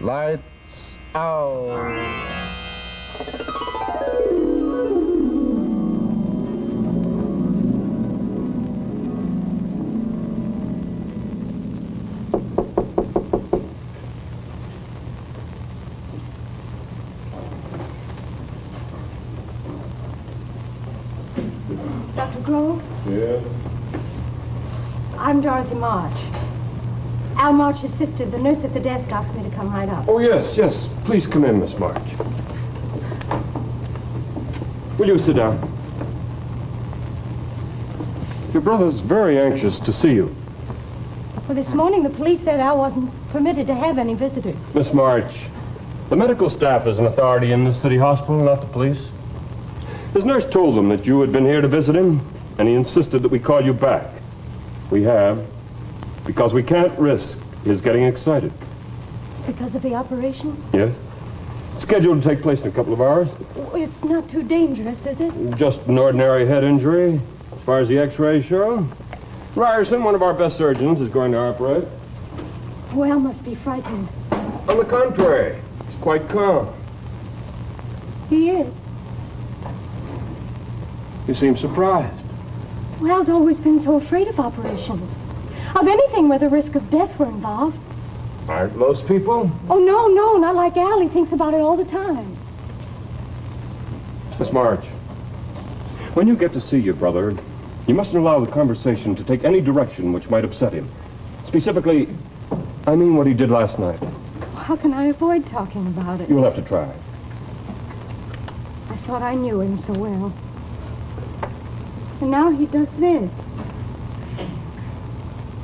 Lights out. Dr. Grove? Yeah? I'm Dorothy March. Al March's sister. The nurse at the desk asked me to come right up. Oh, yes, yes. Please come in, Miss March. Will you sit down? Your brother's very anxious to see you. Well, this morning the police said Al wasn't permitted to have any visitors. Miss March, the medical staff is an authority in the city hospital, not the police. His nurse told them that you had been here to visit him, and he insisted that we call you back. We have, because we can't risk his getting excited. Because of the operation? Yes. Scheduled to take place in a couple of hours. It's not too dangerous, is it? Just an ordinary head injury, as far as the x-rays show. Ryerson, one of our best surgeons, is going to operate. Well, must be frightened. On the contrary, he's quite calm. He is. You seem surprised. Well, Al's always been so afraid of operations. Of anything where the risk of death were involved. Aren't most people? Oh, no, not like Al. He thinks about it all the time. Miss March, when you get to see your brother, you mustn't allow the conversation to take any direction which might upset him. Specifically, I mean what he did last night. How can I avoid talking about it? You'll have to try. I thought I knew him so well. And now he does this.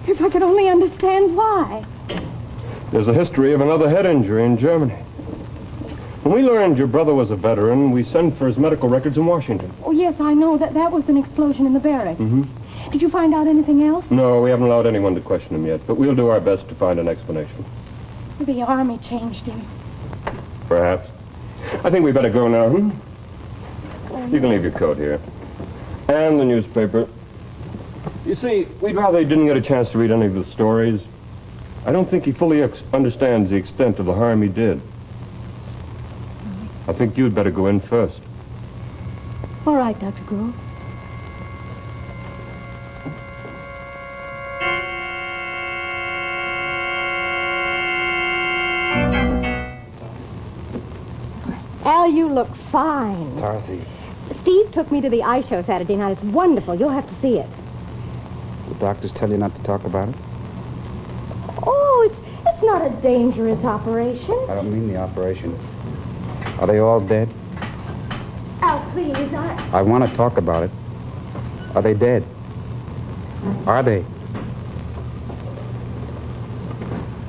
If I could only understand why. There's a history of another head injury in Germany. When we learned your brother was a veteran, we sent for his medical records in Washington. Oh, yes, I know. That was an explosion in the barracks. Mm-hmm. Did you find out anything else? No, we haven't allowed anyone to question him yet, but we'll do our best to find an explanation. The Army changed him. Perhaps. I think we better go now, You can leave your coat here. And the newspaper. You see, we'd rather he didn't get a chance to read any of the stories. I don't think he fully understands the extent of the harm he did. I think you'd better go in first. All right, Dr. Grove. Al, you look fine. Dorothy. Steve took me to the eye show Saturday night. It's wonderful. You'll have to see it. The doctors tell you not to talk about it? Oh, it's not a dangerous operation. I don't mean the operation. Are they all dead? Al, please, I want to talk about it. Are they dead? Are they?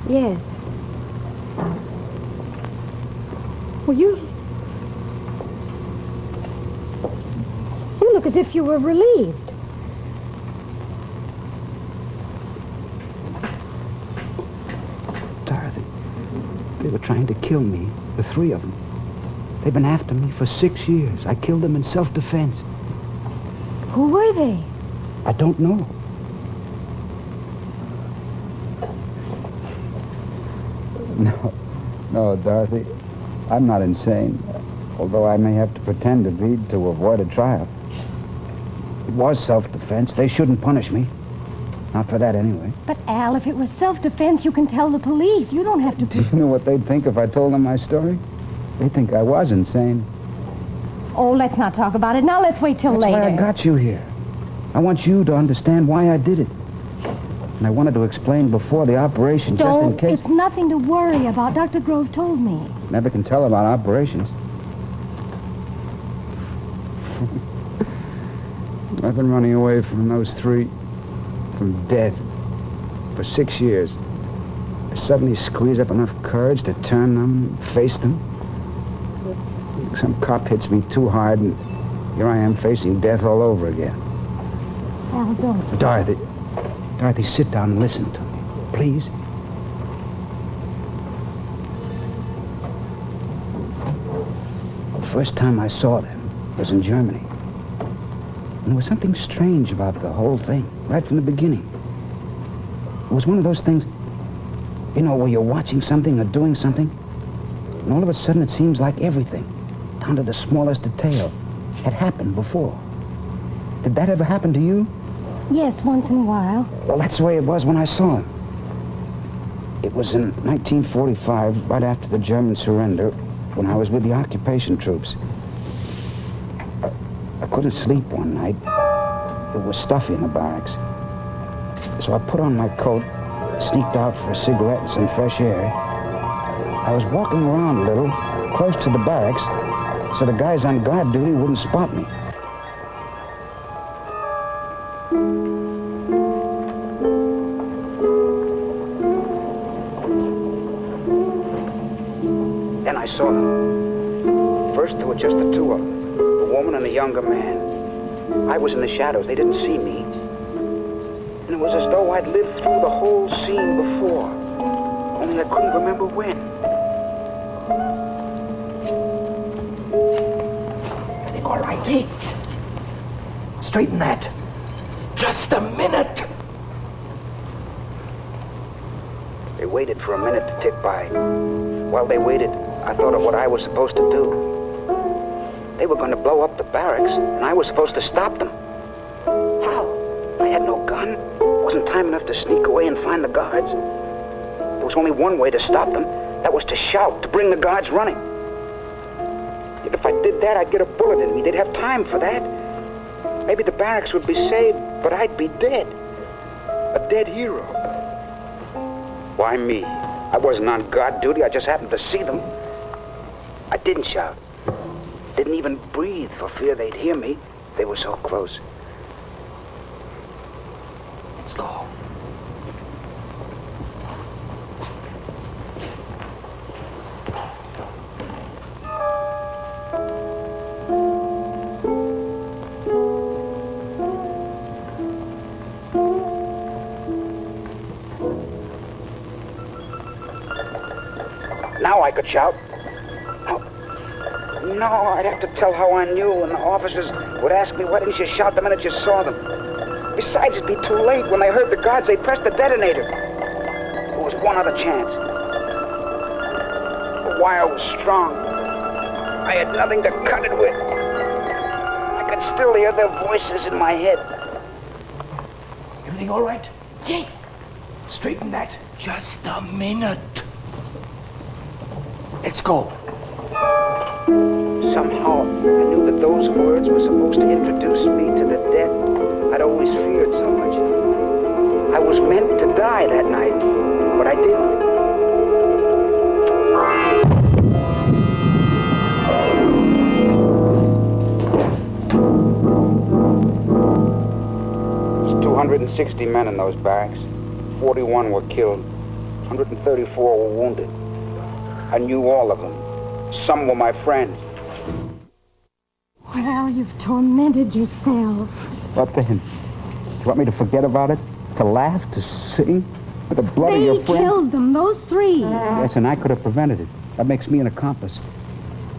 Yes. Well, you look as if you were relieved. Dorothy, they were trying to kill me, the three of them. They've been after me for 6 years. I killed them in self-defense. Who were they? I don't know. No, Dorothy. I'm not insane, although I may have to pretend to be to avoid a trial. It was self-defense. They shouldn't punish me. Not for that, anyway. But, Al, if it was self-defense, you can tell the police. You don't have to... Do you know what they'd think if I told them my story? They'd think I was insane. Oh, let's not talk about it. Now let's wait till later. That's why I got you here. I want you to understand why I did it. And I wanted to explain before the operation, just in case. It's nothing to worry about. Dr. Grove told me. Never can tell about operations. I've been running away from those three, from death, for 6 years. I suddenly squeeze up enough courage to turn them, face them. Some cop hits me too hard, and here I am facing death all over again. Al, don't. Dorothy, sit down and listen to me, please. The first time I saw them was in Germany. And there was something strange about the whole thing, right from the beginning. It was one of those things You know, where you're watching something or doing something, and all of a sudden it seems like everything, down to the smallest detail, had happened before. Did that ever happen to you? Yes, once in a while. Well, that's the way it was when I saw him. It was in 1945, right after the German surrender, when I was with the occupation troops. I couldn't sleep one night. It was stuffy in the barracks. So I put on my coat, sneaked out for a cigarette and some fresh air. I was walking around a little, close to the barracks, so the guys on guard duty wouldn't spot me. Then I saw them. First, there were just the two of them, a woman and a younger man. I was in the shadows. They didn't see me. And it was as though I'd lived through the whole scene before, only I couldn't remember when. Everything all right? Yes. Straighten that. Just a minute. They waited for a minute to tick by. While they waited, I thought of what I was supposed to do. They were going to blow up the barracks, and I was supposed to stop them. How? I had no gun. It wasn't time enough to sneak away and find the guards. There was only one way to stop them. That was to shout, to bring the guards running. Yet if I did that, I'd get a bullet in me. They'd have time for that. Maybe the barracks would be saved, but I'd be dead. A dead hero. Why me? I wasn't on guard duty. I just happened to see them. I didn't shout. Didn't even breathe for fear they'd hear me. They were so close. Let's go. Now I could shout. No, I'd have to tell how I knew, and the officers would ask me, why didn't you shout the minute you saw them? Besides, it'd be too late. When they heard the guards, they'd press the detonator. There was one other chance. The wire was strong. I had nothing to cut it with. I could still hear their voices in my head. Everything all right? Yes. Straighten that. Just a minute. Let's go. Somehow, I knew that those words were supposed to introduce me to the death I'd always feared so much. I was meant to die that night, but I didn't. There's 260 men in those barracks. 41 were killed. 134 were wounded. I knew all of them. Some were my friends. Well, you've tormented yourself. What then? You want me to forget about it? To laugh? To sing? With the blood of your They friend? killed them, those three. Yes, and I could have prevented it. That makes me an accomplice.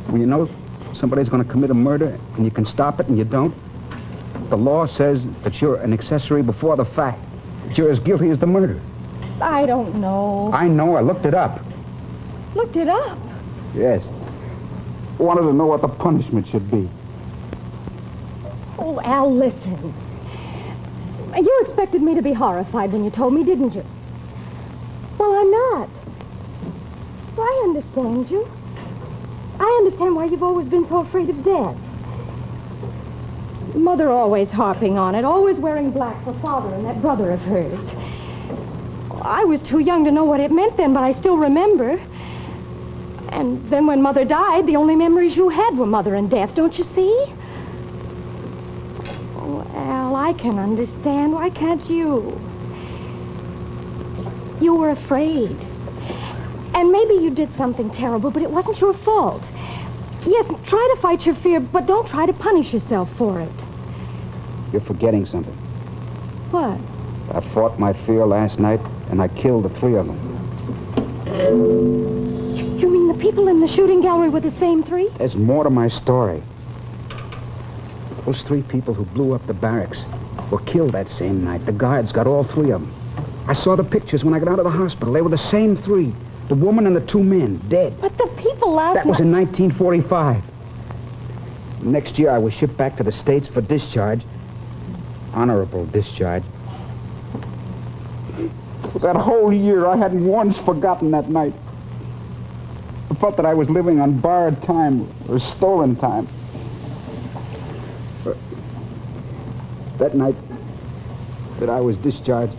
When you know somebody's going to commit a murder and you can stop it and you don't, the law says that you're an accessory before the fact. That you're as guilty as the murderer. I don't know. I know. I looked it up. Looked it up. Yes. I wanted to know what the punishment should be. Oh, Al, listen. You expected me to be horrified when you told me, didn't you? Well, I'm not. I understand you. I understand why you've always been so afraid of death. Mother always harping on it, always wearing black for Father and that brother of hers. I was too young to know what it meant then, but I still remember. And then when Mother died, the only memories you had were Mother and death, don't you see? Oh, Al, I can understand. Why can't you? You were afraid. And maybe you did something terrible, but it wasn't your fault. Yes, try to fight your fear, but don't try to punish yourself for it. You're forgetting something. What? I fought my fear last night, and I killed the three of them. You mean the people in the shooting gallery were the same three? There's more to my story. Those three people who blew up the barracks were killed that same night. The guards got all three of them. I saw the pictures when I got out of the hospital. They were the same three. The woman and the two men, dead. But the people last That was in 1945. Next year, I was shipped back to the States for discharge. Honorable discharge. For that whole year, I hadn't once forgotten that night. I felt that I was living on borrowed time or stolen time. That night that I was discharged,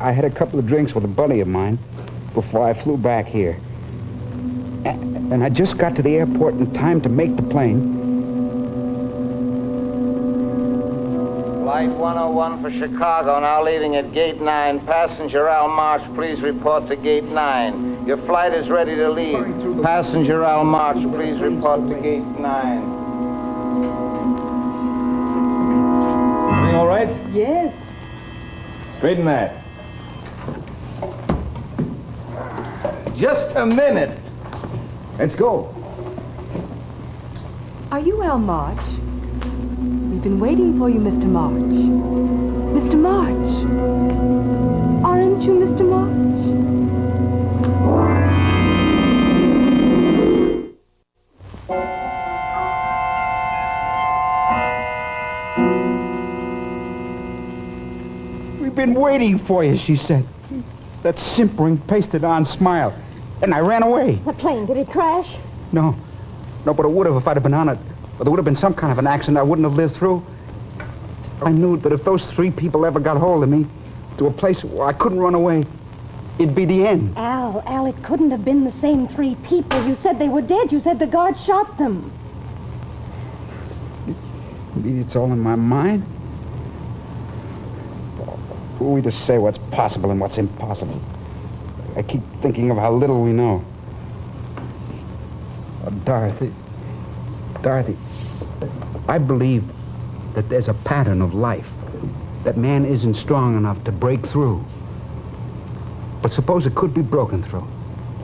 I had a couple of drinks with a buddy of mine before I flew back here. And I just got to the airport in time to make the plane. Flight 101 for Chicago, now leaving at Gate 9. Passenger Al March, please report to Gate 9. Your flight is ready to leave. Passenger Al March, please report to Gate 9. Everything all right? Yes. Straighten that. Just a minute. Let's go. Are you Al March? We've been waiting for you, Mr. March. Mr. March. Aren't you Mr. March? We've been waiting for you, she said. That simpering, pasted-on smile. And I ran away. The plane, did it crash? No, but it would have if I'd have been on it. Or there would have been some kind of an accident I wouldn't have lived through. I knew that if those three people ever got hold of me to a place where I couldn't run away, it'd be the end. Al, it couldn't have been the same three people. You said they were dead. You said the guard shot them. Maybe it's all in my mind. Who are we to say what's possible and what's impossible? I keep thinking of how little we know. Oh, Dorothy, I believe that there's a pattern of life, that man isn't strong enough to break through. But suppose it could be broken through.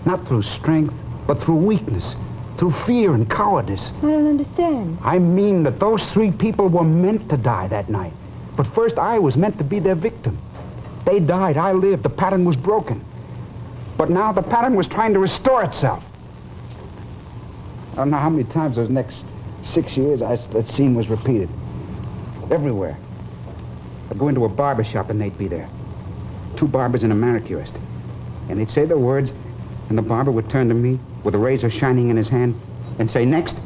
Not through strength, but through weakness, through fear and cowardice. I don't understand. I mean that those three people were meant to die that night. But first I was meant to be their victim. They died, I lived, the pattern was broken. But now the pattern was trying to restore itself. I don't know how many times those next 6 years that scene was repeated. Everywhere. I'd go into a barber shop and they'd be there. Two barbers and a manicurist. And they'd say the words, and the barber would turn to me with a razor shining in his hand and say, "Next."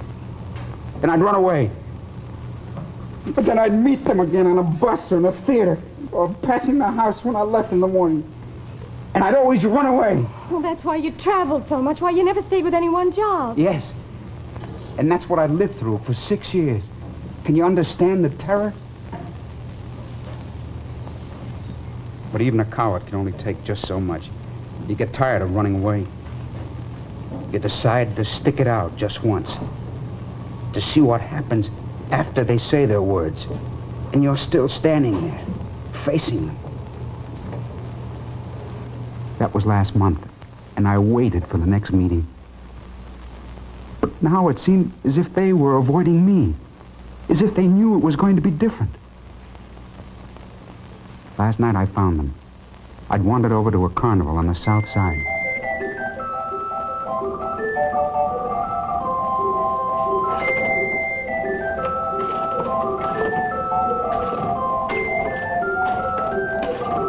And I'd run away. But then I'd meet them again on a bus or in a theater or passing the house when I left in the morning. And I'd always run away. Well, that's why you traveled so much, why you never stayed with any one job. Yes. And that's what I lived through for 6 years. Can you understand the terror? But even a coward can only take just so much. You get tired of running away. You decide to stick it out just once. To see what happens after they say their words. And you're still standing there, facing them. That was last month, and I waited for the next meeting. But now it seemed as if they were avoiding me, as if they knew it was going to be different. Last night I found them. I'd wandered over to a carnival on the south side.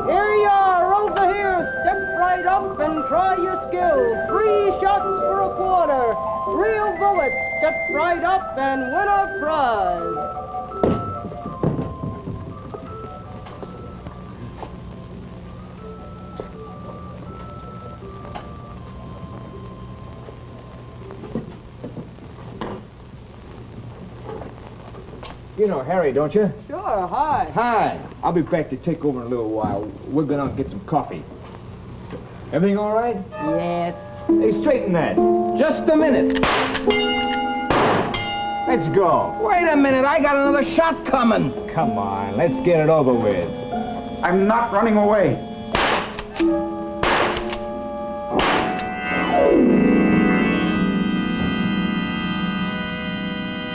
Here you are, over here. Step right up and try your skill. 3 shots for a quarter. Real bullets. Step right up and win a prize. You know Harry, don't you? Sure, hi. Hi. I'll be back to take over in a little while. We're gonna get some coffee. Everything all right? Yes. Hey, straighten that. Just a minute. Let's go. Wait a minute, I got another shot coming. Come on, let's get it over with. I'm not running away.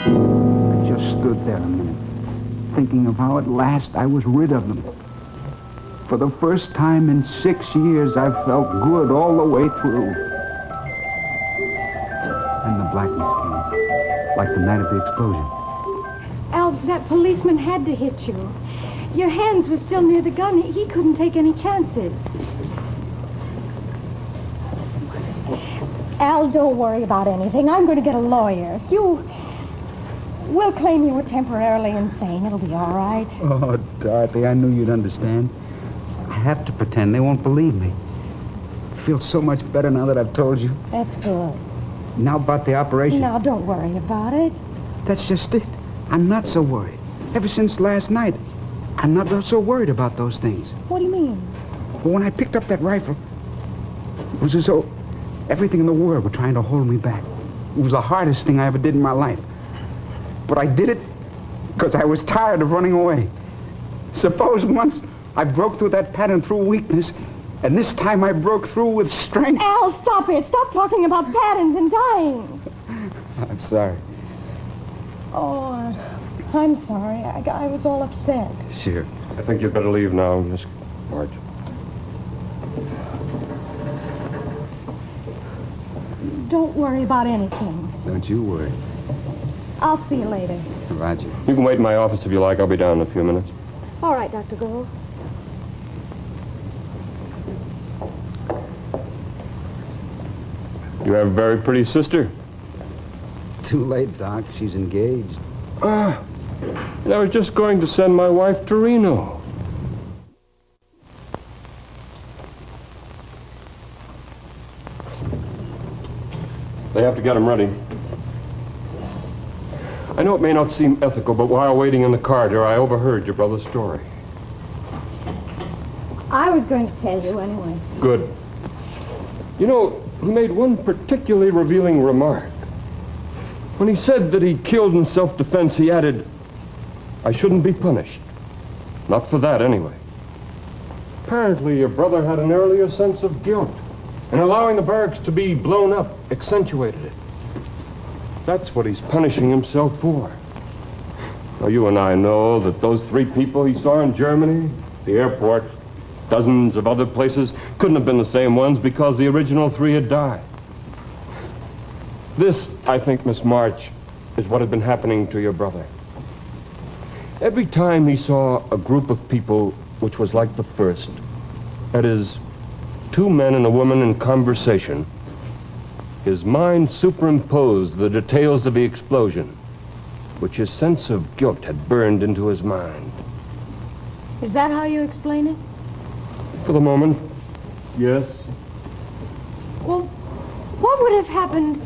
I just stood there a minute, thinking of how at last I was rid of them. For the first time in 6 years, I felt good all the way through. And the blackness came, like the night of the explosion. Al, that policeman had to hit you. Your hands were still near the gun. He couldn't take any chances. Al, don't worry about anything. I'm going to get a lawyer. We'll claim you were temporarily insane. It'll be all right. Oh, Dorothy, I knew you'd understand. I have to pretend. They won't believe me. I feel so much better now that I've told you. That's good. Now about the operation. Now, don't worry about it. That's just it. I'm not so worried. Ever since last night, I'm not so worried about those things. What do you mean? But when I picked up that rifle, it was as though everything in the world were trying to hold me back. It was the hardest thing I ever did in my life. But I did it because I was tired of running away. Suppose once I broke through that pattern through weakness, and this time I broke through with strength. Al, stop it. Stop talking about patterns and dying. I'm sorry. Oh, I'm sorry. I was all upset. Sure. I think you'd better leave now, Miss March. Don't worry about anything. Don't you worry. I'll see you later. Roger. You can wait in my office if you like. I'll be down in a few minutes. All right, Dr. Gold. You have a very pretty sister. Too late, Doc. She's engaged. And I was just going to send my wife to Reno. They have to get him ready. I know it may not seem ethical, but while waiting in the corridor, I overheard your brother's story. I was going to tell you anyway. Good. You know, he made one particularly revealing remark. When he said that he killed in self-defense, he added, "I shouldn't be punished. Not for that, anyway." Apparently, your brother had an earlier sense of guilt, and allowing the barracks to be blown up accentuated it. That's what he's punishing himself for. Now, you and I know that those 3 people he saw in Germany, the airport, dozens of other places, couldn't have been the same ones because the original 3 had died. This, I think, Miss March, is what had been happening to your brother. Every time he saw a group of people which was like the first, that is, 2 men and a woman in conversation, his mind superimposed the details of the explosion, which his sense of guilt had burned into his mind. Is that how you explain it? For the moment, yes. Well, what would have happened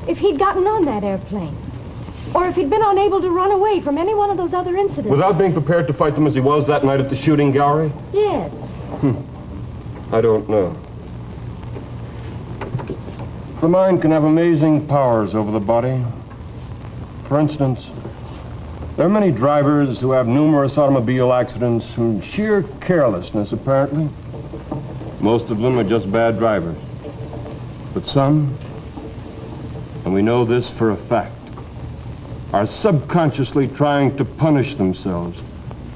if he'd gotten on that airplane? Or if he'd been unable to run away from any one of those other incidents? Without being prepared to fight them as he was that night at the shooting gallery? Yes. I don't know. The mind can have amazing powers over the body. For instance, there are many drivers who have numerous automobile accidents from sheer carelessness, apparently. Most of them are just bad drivers. But some, and we know this for a fact, are subconsciously trying to punish themselves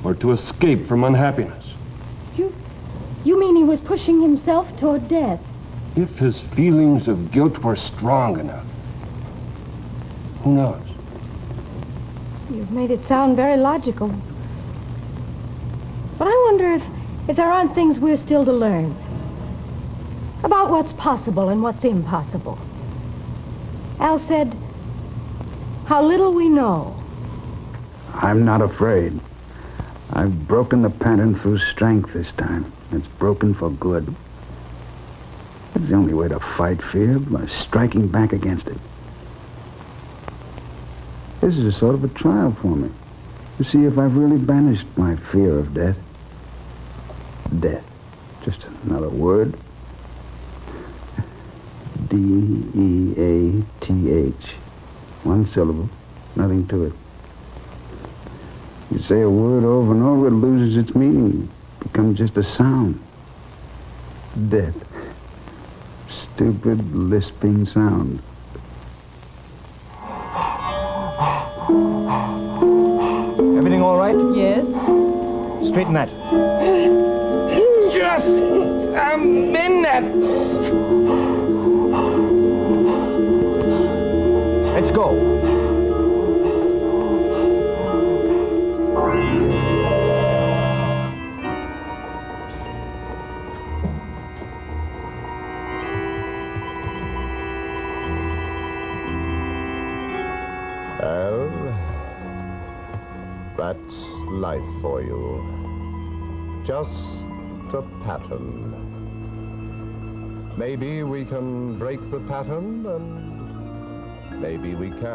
or to escape from unhappiness. You mean he was pushing himself toward death? If his feelings of guilt were strong enough, who knows? You've made it sound very logical. But I wonder if there aren't things we're still to learn about what's possible and what's impossible. Al said, how little we know. I'm not afraid. I've broken the pattern through strength this time. It's broken for good. It's the only way to fight fear, by striking back against it. This is a sort of a trial for me, to see if I've really banished my fear of death. Death. Just another word. D-E-A-T-H. 1 syllable, nothing to it. You say a word over and over, it loses its meaning. It becomes just a sound. Death. Stupid, lisping sound. Everything all right? Yes. Straighten that. I'm in that. Let's go. Well, that's life for you. Just a pattern. Maybe we can break the pattern, and maybe we can.